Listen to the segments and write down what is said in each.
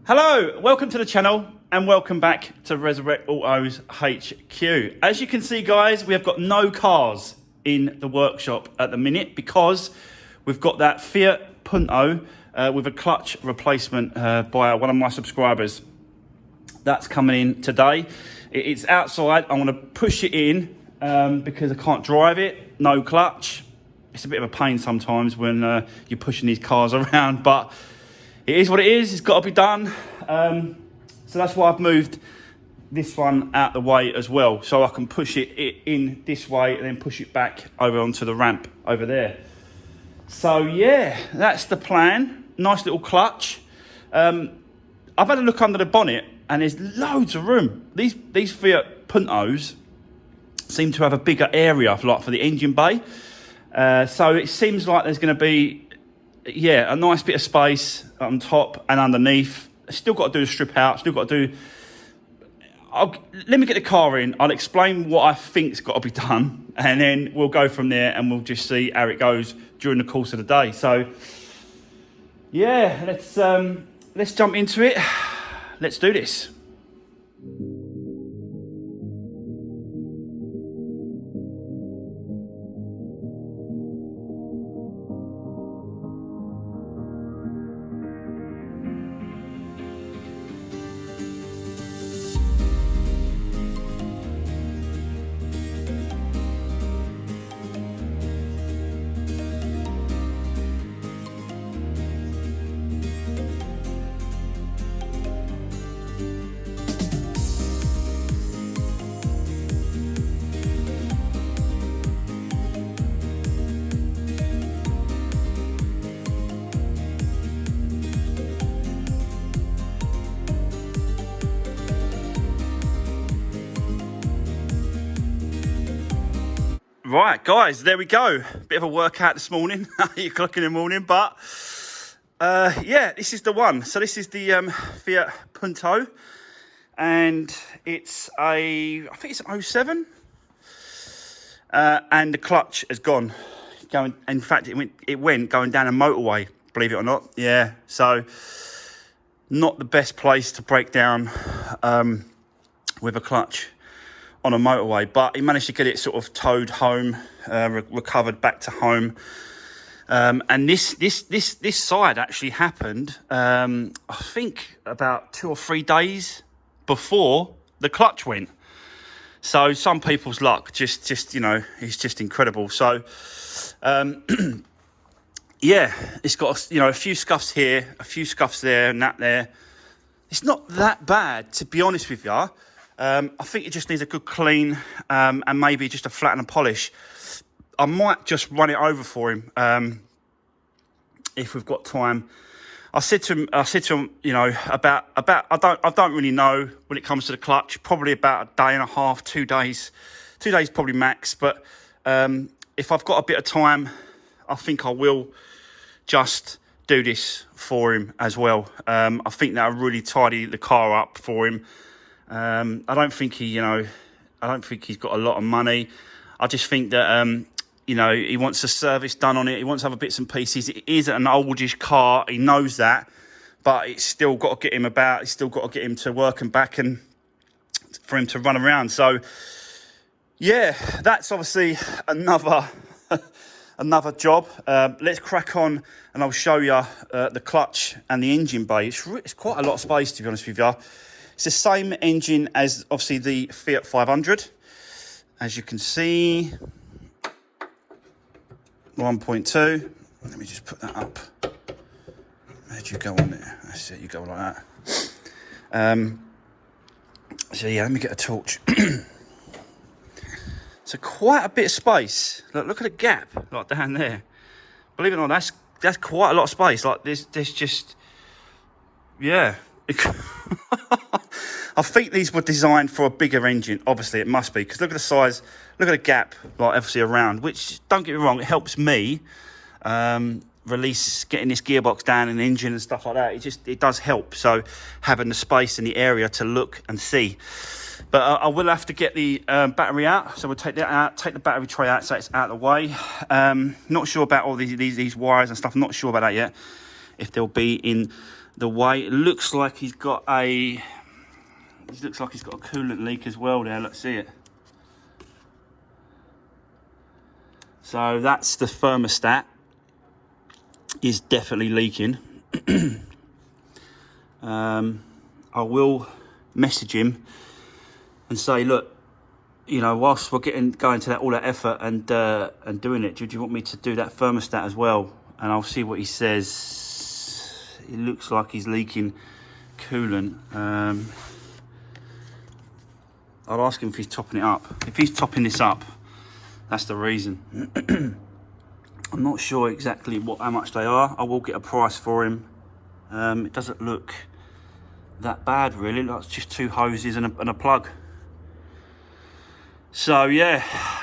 Hello, welcome to the channel and welcome back to Resurwreck Autos HQ. As you can see guys, we have got no cars in the workshop at the minute because we've got that Fiat Punto with a clutch replacement by one of my subscribers. That's coming in today. It's outside. I'm going to push it in because I can't drive it. No clutch. It's a bit of a pain sometimes when you're pushing these cars around, but it is what it is. It's got to be done. So that's why I've moved this one out the way as well, so I can push it in this way and then push it back over onto the ramp over there. So yeah, that's the plan. Nice little clutch. I've had a look under the bonnet and there's loads of room. These Fiat Puntos seem to have a bigger area for the engine bay. So it seems like there's going to be a nice bit of space on top and underneath. Still got to do the strip out. Still got to do. Let me get the car in. I'll explain what I think's got to be done, and then we'll go from there, and we'll just see how it goes during the course of the day. So, yeah, let's jump into it. Let's do this. Right, guys, there we go. Bit of a workout this morning, 8 o'clock in the morning, but yeah, this is the one. So this is the Fiat Punto, and it's I think it's an 07, and the clutch has gone. In fact, it went going down a motorway, believe it or not. Yeah, so not the best place to break down with a clutch on a motorway, but he managed to get it sort of towed home, recovered back to home. And this side actually happened, I think about 2 or 3 days before the clutch went. So some people's luck just you know, is just incredible. So yeah, it's got a few scuffs here, a few scuffs there, and that there. It's not that bad, to be honest with you. I think it just needs a good clean and maybe just a flatten and polish. I might just run it over for him if we've got time. I said to him, you know, about I don't really know when it comes to the clutch. Probably about a day and a half, 2 days, 2 days probably max. But if I've got a bit of time, I think I will just do this for him as well. I think that'll really tidy the car up for him. I don't think he's got a lot of money. I just think that, he wants a service done on it. He wants other bits and pieces. It is an oldish car. He knows that, but it's still got to get him about. It's still got to get him to work and back and for him to run around. So, yeah, that's obviously another job. Let's crack on and I'll show you the clutch and the engine bay. It's quite a lot of space, to be honest with you. It's the same engine as, obviously, the Fiat 500. As you can see, 1.2. Let me just put that up. Where'd you go on there? That's it, you go like that. So, yeah, let me get a torch. So, quite a bit of space. Look at the gap, like down there. Believe it or not, that's quite a lot of space. Like, there's just, yeah. I think these were designed for a bigger engine. Obviously, it must be, because look at the size, look at the gap, like obviously around. Which, don't get me wrong, it helps me release getting this gearbox down and engine and stuff like that. It does help. So having the space and the area to look and see. But I will have to get the battery out. So we'll take that out, take the battery tray out, so it's out of the way. Not sure about all these wires and stuff. I'm not sure about that yet. If they'll be in the way. It looks like he's got a coolant leak as well there. Let's see it. So that's the thermostat is definitely leaking. I will message him and say, look, you know, whilst we're going to all that effort and doing it, do you want me to do that thermostat as well? And I'll see what he says. It looks like he's leaking coolant. I'll ask him if he's topping it up. If he's topping this up, that's the reason. I'm not sure exactly how much they are. I will get a price for him. It doesn't look that bad, really. It's just 2 hoses and a plug. So yeah,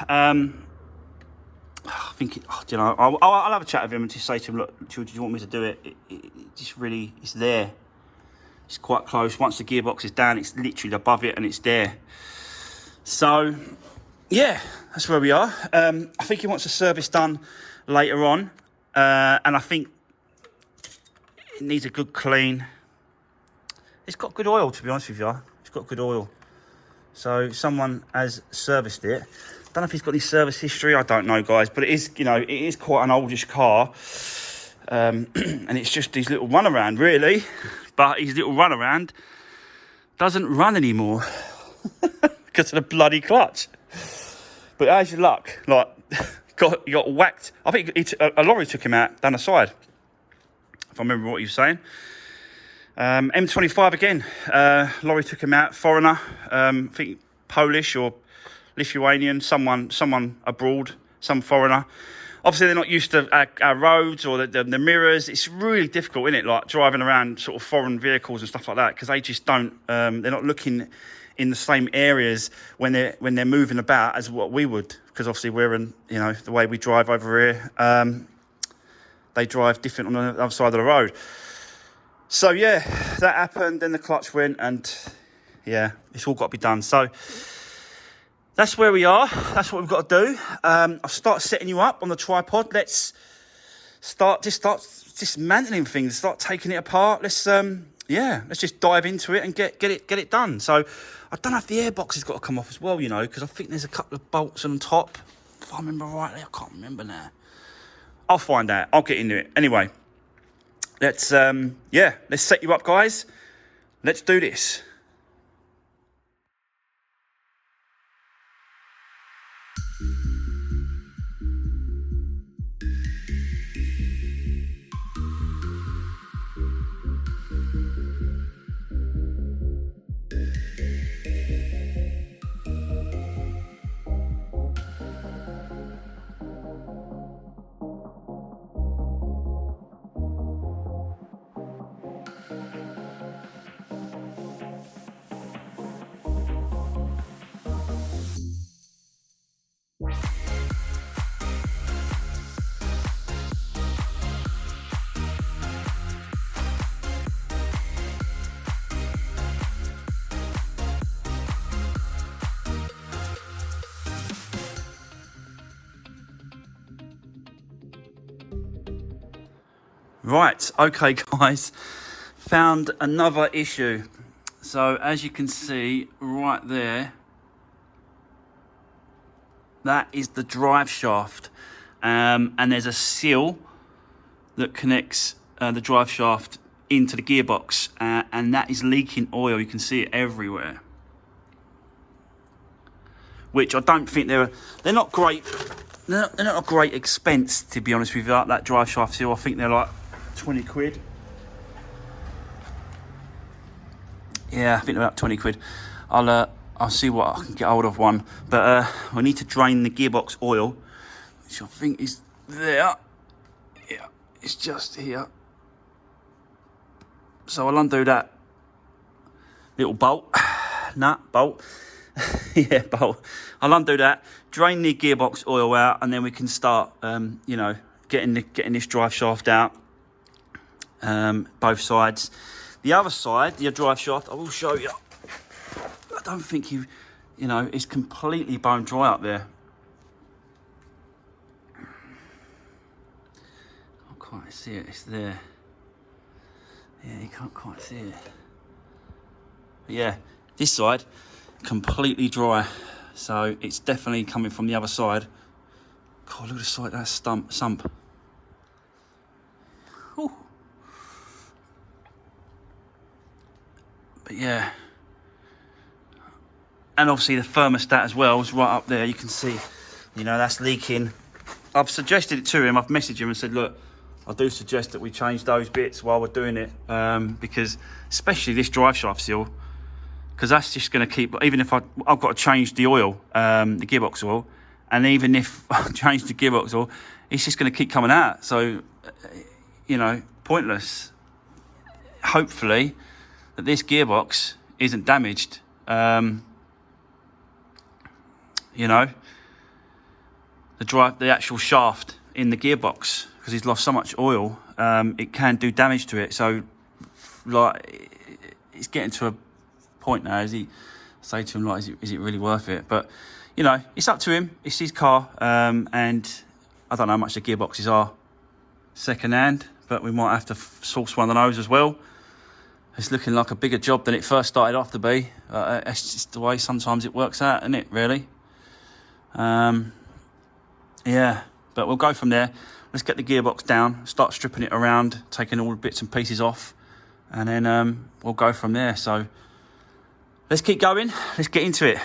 I think you know, I'll have a chat with him and just say to him, look, do you want me to do it? It just really, it's there. It's quite close. Once the gearbox is down, it's literally above it and it's there. So yeah, that's where we are. I think he wants a service done later on, and I think it needs a good clean. It's got good oil, to be honest with you. It's got good oil. So someone has serviced it. Don't know if he's got any service history. I don't know, guys. But it is, you know, it is quite an oldish car, and it's just his little runaround, really. But his little runaround doesn't run anymore because of the bloody clutch. But how's your luck? Like, he got whacked. I think a lorry took him out down the side, if I remember what he was saying. M25 again. Lorry took him out. Foreigner. I think Polish or Lithuanian. Someone abroad. Some foreigner. Obviously, they're not used to our roads or the mirrors. It's really difficult, isn't it? Like driving around sort of foreign vehicles and stuff like that, because they just don't. They're not looking in the same areas when they're moving about as what we would, because obviously we're in, you know, the way we drive over here. They drive different on the other side of the road. So yeah, that happened. Then the clutch went, and yeah, it's all got to be done. So that's where we are. That's what we've got to do. I'll start setting you up on the tripod. Let's start dismantling things. Start taking it apart. Let's just dive into it and get it done. So I don't know if the airbox has got to come off as well, you know, because I think there's a couple of bolts on top. If I remember rightly, I can't remember now. I'll find out. I'll get into it anyway. Let's set you up, guys. Let's do this. Right, okay guys, found another issue. So as you can see right there, that is the drive shaft, and there's a seal that connects the drive shaft into the gearbox, and that is leaking oil. You can see it everywhere, which I don't think they're not great. They're not a great expense, to be honest with you. That drive shaft seal, I think they're like 20 quid. Yeah, I think they're about 20 quid. I'll see what I can get hold of one. But we need to drain the gearbox oil, which I think is there. Yeah, it's just here. So I'll undo that little bolt. Bolt. Yeah, bolt. I'll undo that, drain the gearbox oil out, and then we can start, getting this drive shaft out. Both sides. The other side, the drive shaft, I will show you. I don't think it's completely bone dry up there. I can't see it. It's there. Yeah, you can't quite see it. But yeah, this side, completely dry. So it's definitely coming from the other side. God, look at the side, that sump. Ooh. But yeah. And obviously the thermostat as well is right up there. You can see, you know, that's leaking. I've suggested it to him. I've messaged him and said, look, I do suggest that we change those bits while we're doing it. Because especially this drive shaft seal, because that's just going to keep, even if I've got to change the oil, the gearbox oil, and even if I change the gearbox oil, it's just going to keep coming out. So, you know, pointless. Hopefully that this gearbox isn't damaged. You know, the actual shaft in the gearbox, because he's lost so much oil, it can do damage to it. So, like, it's getting to a point now. Say to him, like, is it really worth it? But, you know, it's up to him. It's his car, and I don't know how much the gearboxes are second hand, but we might have to source one of those as well. It's looking like a bigger job than it first started off to be. It's just the way sometimes it works out, isn't it, really? Yeah, but we'll go from there. Let's get the gearbox down, start stripping it around, taking all the bits and pieces off, and then we'll go from there. So let's keep going. Let's get into it.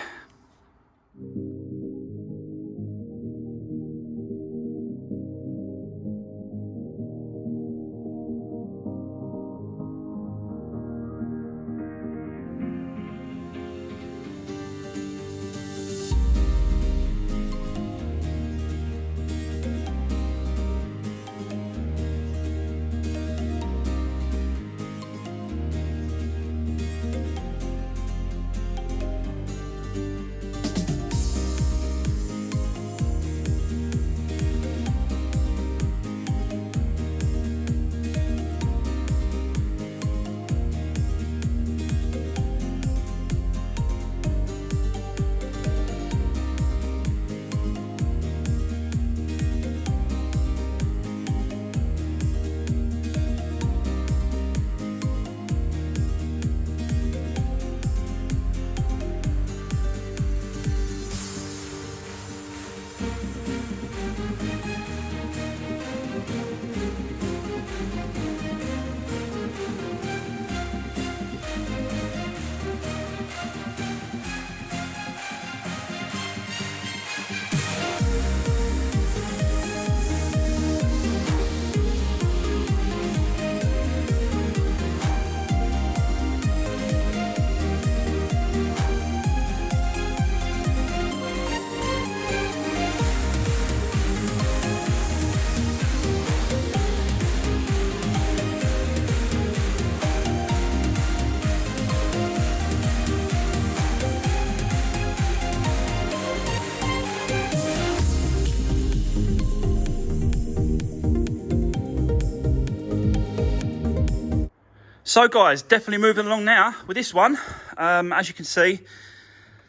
So guys, definitely moving along now with this one. As you can see,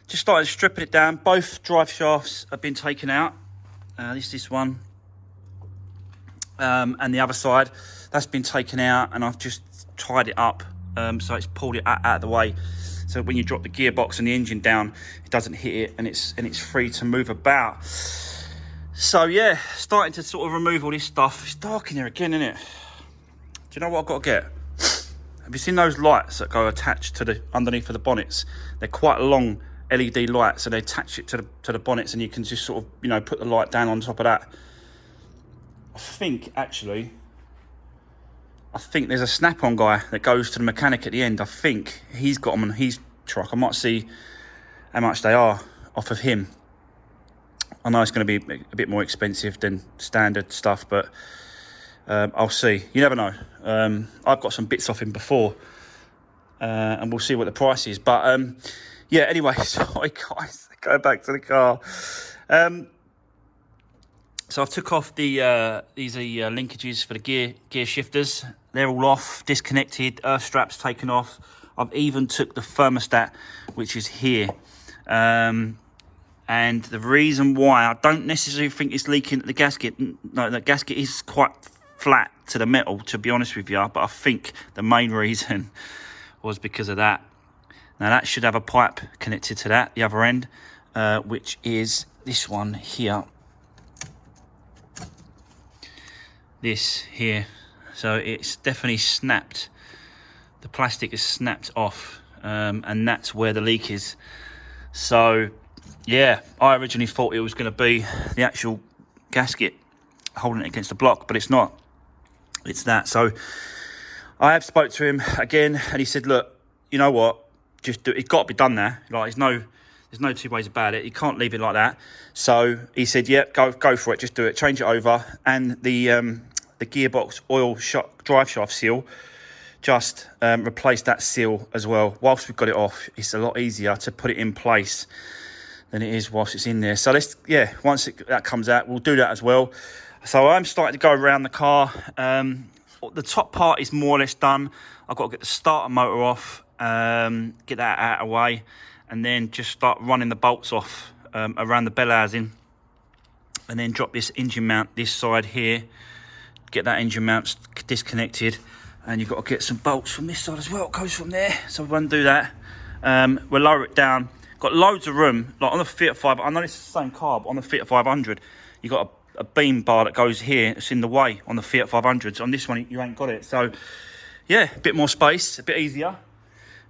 just started stripping it down. Both drive shafts have been taken out. This one, and the other side, that's been taken out, and I've just tied it up. So it's pulled it out of the way. So when you drop the gearbox and the engine down, it doesn't hit it, and it's free to move about. So yeah, starting to sort of remove all this stuff. It's dark in here again, isn't it? Do you know what I've got to get? Have you seen those lights that go attached to the underneath of the bonnets? They're quite long LED lights, so they attach it to the bonnets, and you can just sort of, you know, put the light down on top of that. I think there's a snap-on guy that goes to the mechanic at the end. I think he's got them on his truck. I might see how much they are off of him. I know it's going to be a bit more expensive than standard stuff, but I'll see. You never know. I've got some bits off him before, and we'll see what the price is. But yeah, anyway, sorry guys, go back to the car. So I've took off these are linkages for the gear shifters. They're all off, disconnected, earth straps taken off. I've even took the thermostat, which is here. And the reason why I don't necessarily think it's leaking at the gasket. No, the gasket is quite flat to the metal, to be honest with you, but I think the main reason was because of that. Now that should have a pipe connected to that, the other end, which is this one here. This here. So it's definitely snapped. The plastic is snapped off, and that's where the leak is. So yeah, I originally thought it was going to be the actual gasket holding it against the block, but it's not. It's that. So I have spoke to him again, and he said, look, you know what, just do it. It's got to be done there. Like, there's no two ways about it. You can't leave it like that. So he said, yep, go for it, just do it, change it over. And the gearbox oil drive shaft seal, just replace that seal as well. Whilst we've got it off, it's a lot easier to put it in place than it is whilst it's in there. So once that comes out, we'll do that as well. So I'm starting to go around the car. The top part is more or less done. I've got to get the starter motor off, get that out of the way, and then just start running the bolts off around the bell housing, and then drop this engine mount this side here, get that engine mount disconnected, and you've got to get some bolts from this side as well. It goes from there, so we'll undo that. We'll lower it down. Got loads of room, like on the Fiat 5. I know it's the same car, but on the Fiat 500, you've got a beam bar that goes here. It's in the way on the Fiat 500s. On this one, you ain't got it. So yeah, a bit more space, a bit easier,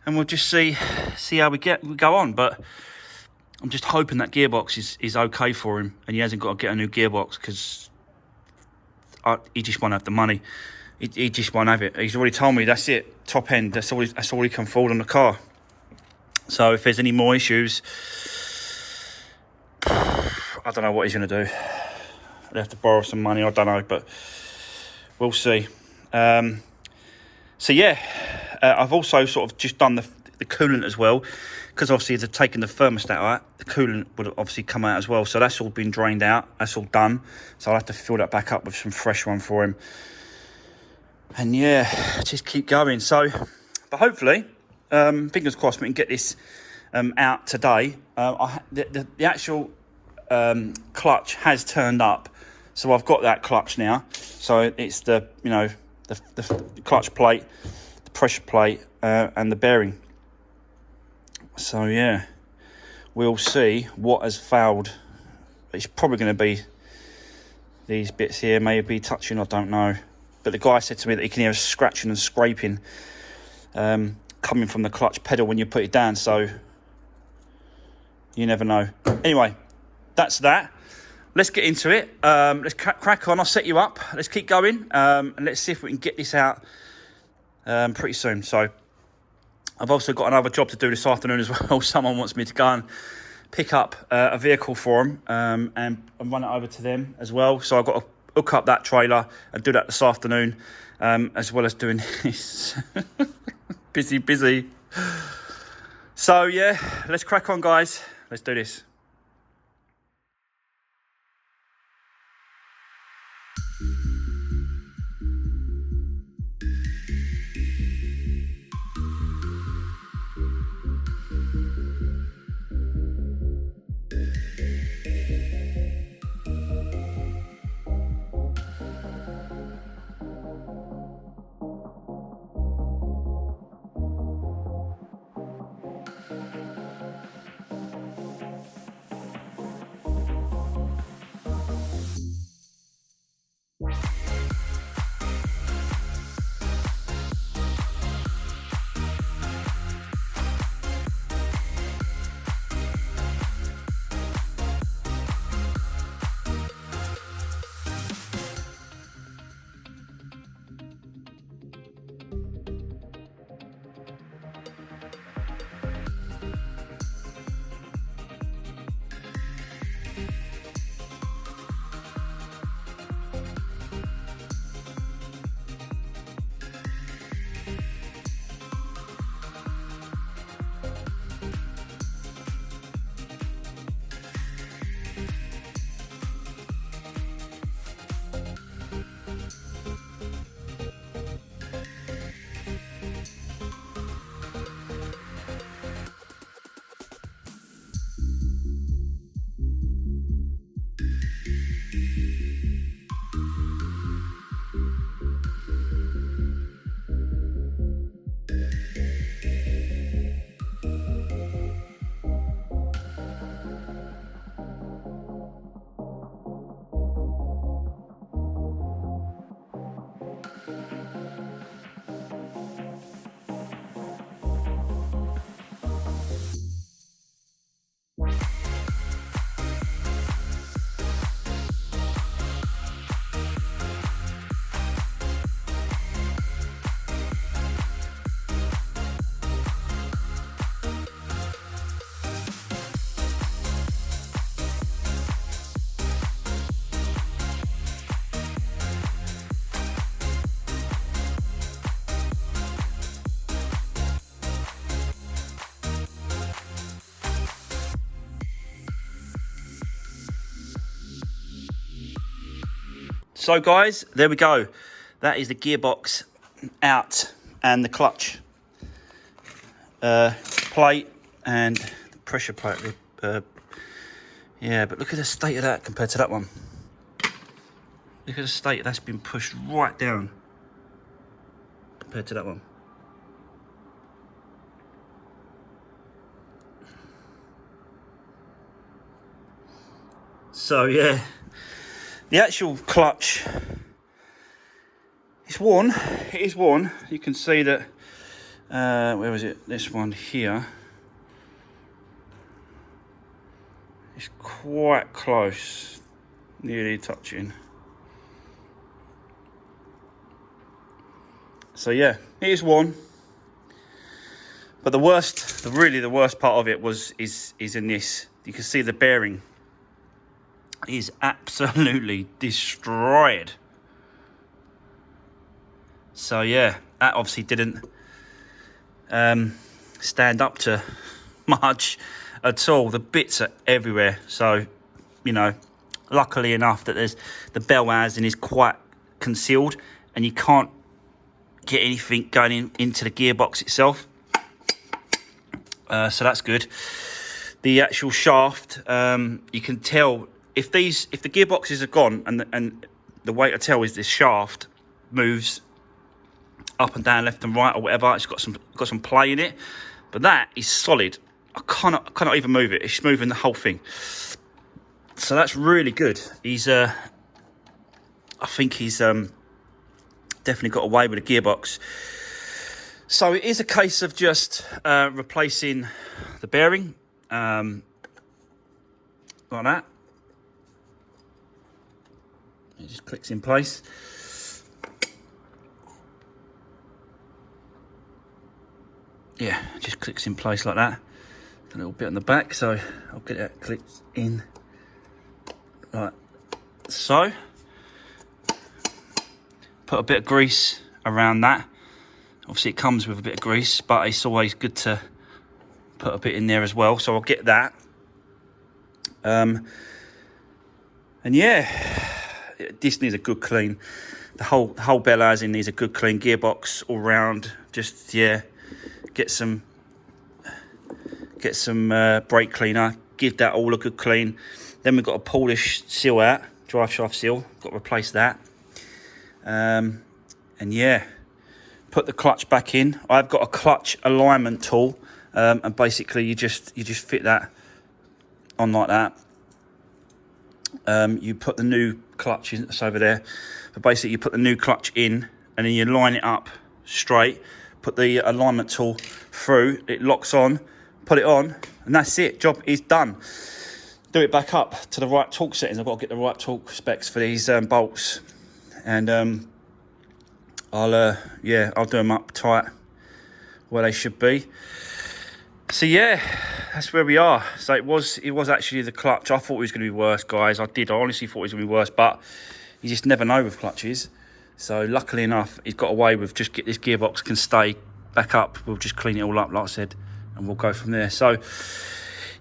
and we'll just see how we go on. But I'm just hoping that gearbox is okay for him, and he hasn't got to get a new gearbox, because he just won't have the money. He just won't have it. He's already told me that's it, top end. That's all he can afford on the car. So if there's any more issues, I don't know what he's going to do. He'll have to borrow some money, I don't know, but we'll see. So yeah, I've also sort of just done the coolant as well, because obviously they've taken the thermostat out, the coolant would obviously come out as well. So that's all been drained out, that's all done. So I'll have to fill that back up with some fresh one for him. And yeah, just keep going. So, but hopefully, fingers crossed, we can get this out today. The actual clutch has turned up, so I've got that clutch now. So it's the clutch plate, the pressure plate, and the bearing. So yeah, we'll see what has failed. It's probably going to be these bits here, maybe touching, I don't know. But the guy said to me that he can hear scratching and scraping coming from the clutch pedal when you put it down, so you never know. Anyway, that's that. Let's get into it. Let's crack on. I'll set you up. Let's keep going, and let's see if we can get this out pretty soon. So I've also got another job to do this afternoon as well. Someone wants me to go and pick up a vehicle for them and run it over to them as well. So I've got to hook up that trailer and do that this afternoon, as well as doing this. busy. So yeah, let's crack on, guys. Let's do this. So guys, there we go. That is the gearbox out and the clutch plate and the pressure plate. Yeah, but look at the state of that compared to that one. Look at the state that's been pushed right down compared to that one. So yeah, the actual clutch is worn. It is worn. You can see that. Where is it? This one here. It's quite close, nearly touching. So yeah, it is worn. But the worst, really the worst part of it is in this. You can see the bearing is absolutely destroyed. So yeah, that obviously didn't stand up to much at all. The bits are everywhere. So, you know, luckily enough that there's the bell housing is quite concealed and you can't get anything going into the gearbox itself. So that's good. The actual shaft, you can tell if the gearboxes are gone and the way to tell is this shaft moves up and down, left and right or whatever. It's got some play in it, but that is solid. I cannot even move it. It's moving the whole thing. So that's really good. I think he's definitely got away with the gearbox. So it is a case of just replacing the bearing like that. It just clicks in place. Yeah, it just clicks in place like that. A little bit on the back, so I'll get that clicked in like so. Put a bit of grease around that. Obviously it comes with a bit of grease, but it's always good to put a bit in there as well. So I'll get that. And yeah, this needs a good clean. The whole bell housing needs a good clean. Gearbox all round. Just yeah, get some brake cleaner. Give that all a good clean. Then we've got to pull this seal out, drive shaft seal. Got to replace that. And yeah, put the clutch back in. I've got a clutch alignment tool, and basically you just fit that on like that. You put the new clutch in, it's over there, but basically you put the new clutch in and then you line it up straight, put the alignment tool through, it locks on, put it on, and that's it. Job is done. Do it back up to the right torque settings. I've got to get the right torque specs for these bolts, and I'll do them up tight where they should be. So yeah, that's where we are. So it was actually the clutch. I thought it was going to be worse, guys. I honestly thought it was going to be worse, but you just never know with clutches. So luckily enough, he's got away with just get this gearbox can stay back up. We'll just clean it all up, like I said, and we'll go from there. So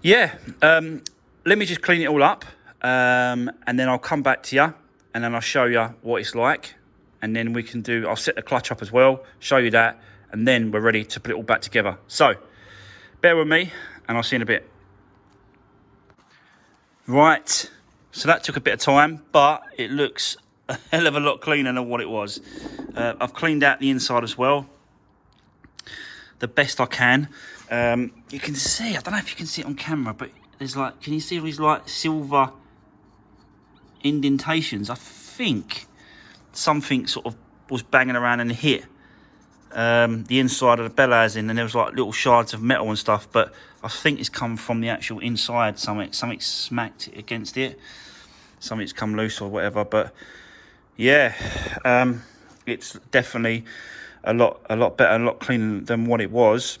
yeah, let me just clean it all up, and then I'll come back to you, and then I'll show you what it's like, and then I'll set the clutch up as well, show you that, and then we're ready to put it all back together. So bear with me, and I'll see you in a bit. Right, so that took a bit of time, but it looks a hell of a lot cleaner than what it was. I've cleaned out the inside as well, the best I can. You can see, I don't know if you can see it on camera, but there's like, can you see all these like silver indentations? I think something sort of was banging around and hit the inside of the bell housing, and there was like little shards of metal and stuff, but I think it's come from the actual inside. Something smacked against it, something's come loose or whatever. But yeah, it's definitely a lot better, a lot cleaner than what it was.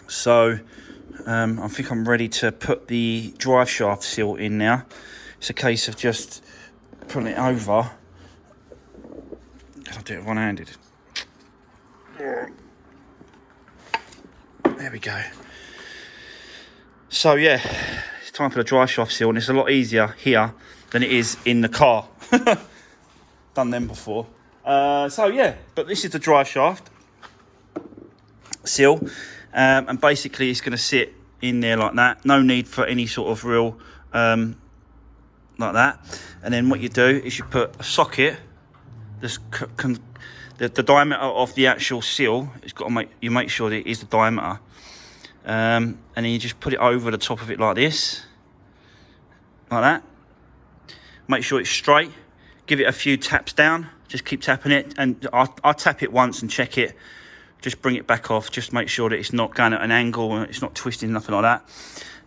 So I think I'm ready to put the drive shaft seal in now. It's a case of just putting it over. I'll do it one-handed. There we go. So yeah, it's time for the drive shaft seal, and it's a lot easier here than it is in the car. Done them before. So yeah, but this is the drive shaft seal, and basically it's going to sit in there like that. No need for any sort of real like that. And then what you do is you put a socket. The diameter of the actual seal, it's got to make sure that it is the diameter, and then you just put it over the top of it like this, like that. Make sure it's straight. Give it a few taps down. Just keep tapping it, and I tap it once and check it. Just bring it back off. Just make sure that it's not going at an angle and it's not twisting, nothing like that.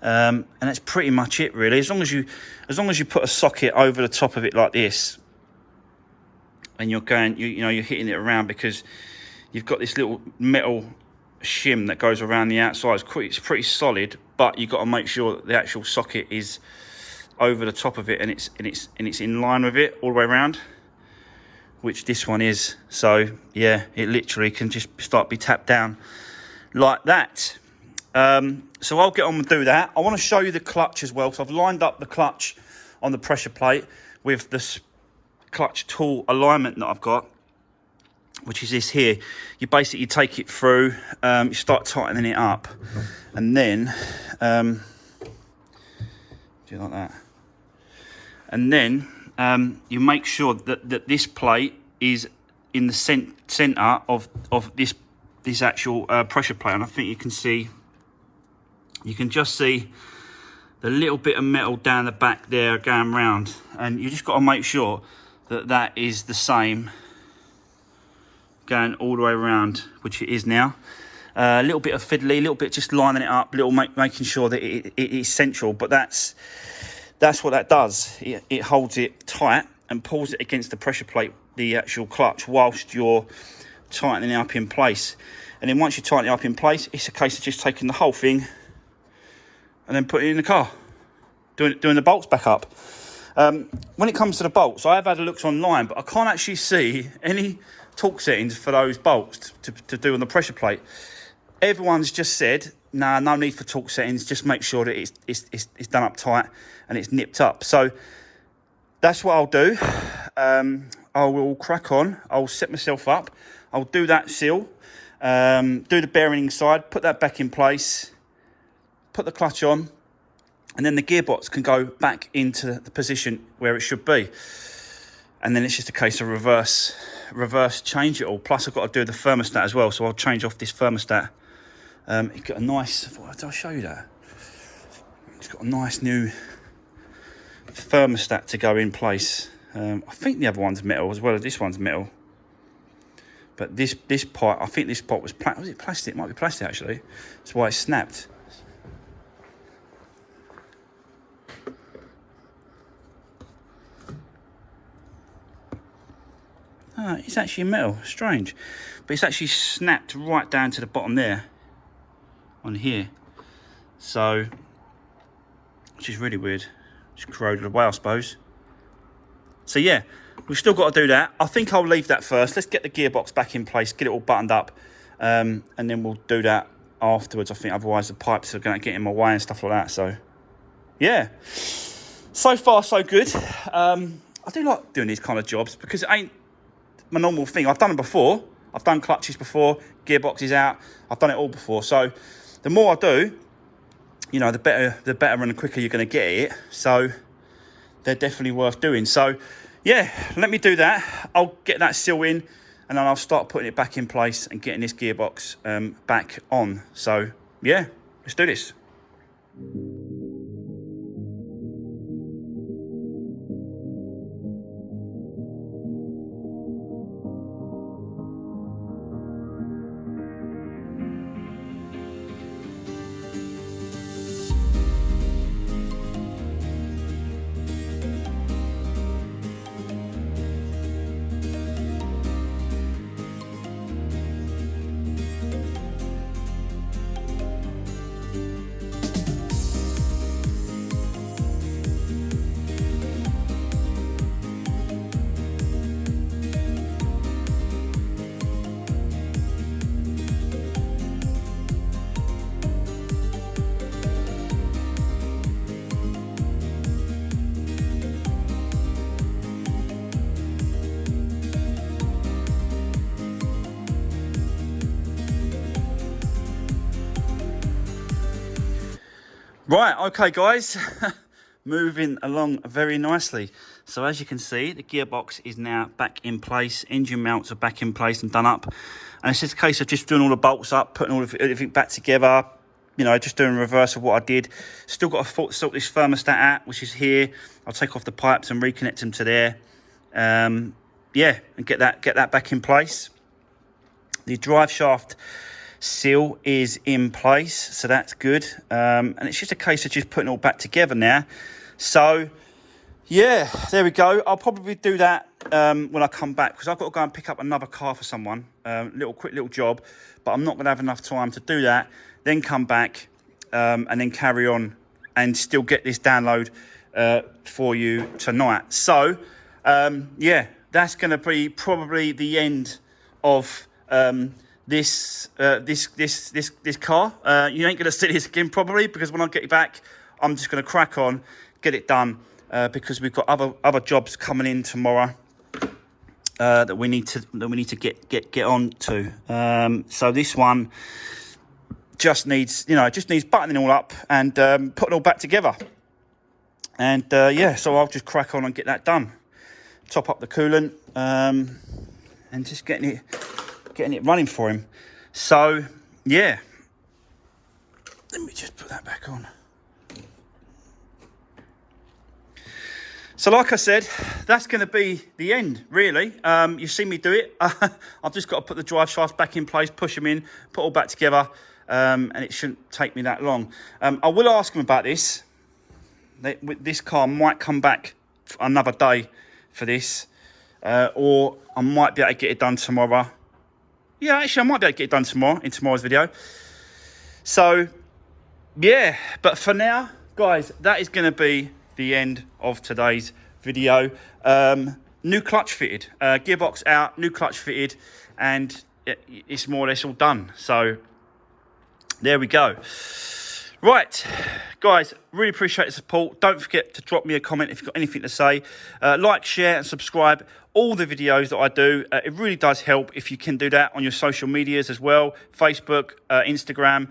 And that's pretty much it, really. As long as you put a socket over the top of it like this, and you're going, you're hitting it around, because you've got this little metal shim that goes around the outside. It's pretty solid, but you've got to make sure that the actual socket is over the top of it, and it's in line with it all the way around, which this one is. So yeah, it literally can just be tapped down like that. So I'll get on and do that. I want to show you the clutch as well. So I've lined up the clutch on the pressure plate with this clutch tool alignment that I've got, which is this here. You basically take it through, you start tightening it up, and then do like that, and then you make sure that this plate is in the center of this actual pressure plate. And I think you can just see the little bit of metal down the back there going round, and you just got to make sure that is the same going all the way around, which it is now. A little bit of fiddly, a little bit just lining it up, making sure that it is central. But that's what that does. It holds it tight and pulls it against the pressure plate, the actual clutch, whilst you're tightening it up in place. And then once you tighten it up in place, it's a case of just taking the whole thing and then putting it in the car, doing the bolts back up. When it comes to the bolts, I have had a look online, but I can't actually see any torque settings for those bolts to do on the pressure plate. Everyone's just said, nah, no need for torque settings. Just make sure that it's done up tight and it's nipped up. So that's what I'll do. I will crack on. I'll set myself up. I'll do that seal, do the bearing inside, put that back in place, put the clutch on, and then the gearbox can go back into the position where it should be. And then it's just a case of reverse change it all. Plus I've got to do the thermostat as well, so I'll change off this thermostat. It's got a nice, did I show you that? It's got a nice new thermostat to go in place. I think the other one's metal as well as this one's metal. But this part, I think this part was it plastic? It might be plastic actually. That's why it snapped. It's actually metal, strange. But it's actually snapped right down to the bottom there, on here. So, which is really weird. Just corroded away, I suppose. So yeah, we've still got to do that. I think I'll leave that first. Let's get the gearbox back in place, get it all buttoned up, and then we'll do that afterwards. I think otherwise the pipes are going to get in my way and stuff like that. So, yeah. So far, so good. I do like doing these kind of jobs because it ain't my normal thing. I've done them before. I've done clutches before, gearboxes out. I've done it all before. So the more I do, the better and the quicker you're going to get it. So they're definitely worth doing. So yeah, let me do that. I'll get that seal in, and then I'll start putting it back in place and getting this gearbox back on. So yeah, let's do this. Right, okay guys, moving along very nicely. So as you can see, the gearbox is now back in place, engine mounts are back in place and done up. And it's just a case of just doing all the bolts up, putting all of everything back together, you know, just doing reverse of what I did. Still got to sort this thermostat out, which is here. I'll take off the pipes and reconnect them to there. Yeah, and get that back in place. The drive shaft seal is in place, so that's good. And it's just a case of just putting it all back together now. So yeah, there we go. I'll probably do that when I come back, because I've got to go and pick up another car for someone, quick little job, but I'm not going to have enough time to do that. Then come back and then carry on and still get this download for you tonight. So yeah, that's going to be probably the end of this car. You ain't going to see this again probably, because when I get back, I'm just going to crack on, get it done, because we've got other jobs coming in tomorrow that we need to get on to. So this one just needs, you know, buttoning all up and putting it all back together. And yeah, so I'll just crack on and get that done. Top up the coolant and just getting it running for him. So yeah, let me just put that back on. So like I said, that's going to be the end, really. You've seen me do it. I've just got to put the drive shafts back in place, push them in, put it all back together, and it shouldn't take me that long. I will ask him about this. This car might come back another day for this, or I might be able to get it done tomorrow. Yeah, actually, I might be able to get it done tomorrow, in tomorrow's video. So, yeah. But for now, guys, that is going to be the end of today's video. New clutch fitted. Gearbox out, new clutch fitted. And it's more or less all done. So, there we go. Right, guys, really appreciate the support. Don't forget to drop me a comment if you've got anything to say. Like, share and subscribe all the videos that I do. It really does help if you can do that on your social medias as well. Facebook, Instagram.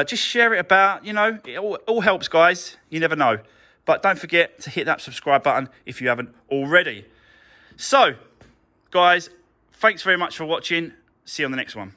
Just share it about, you know, it all helps, guys. You never know. But don't forget to hit that subscribe button if you haven't already. So, guys, thanks very much for watching. See you on the next one.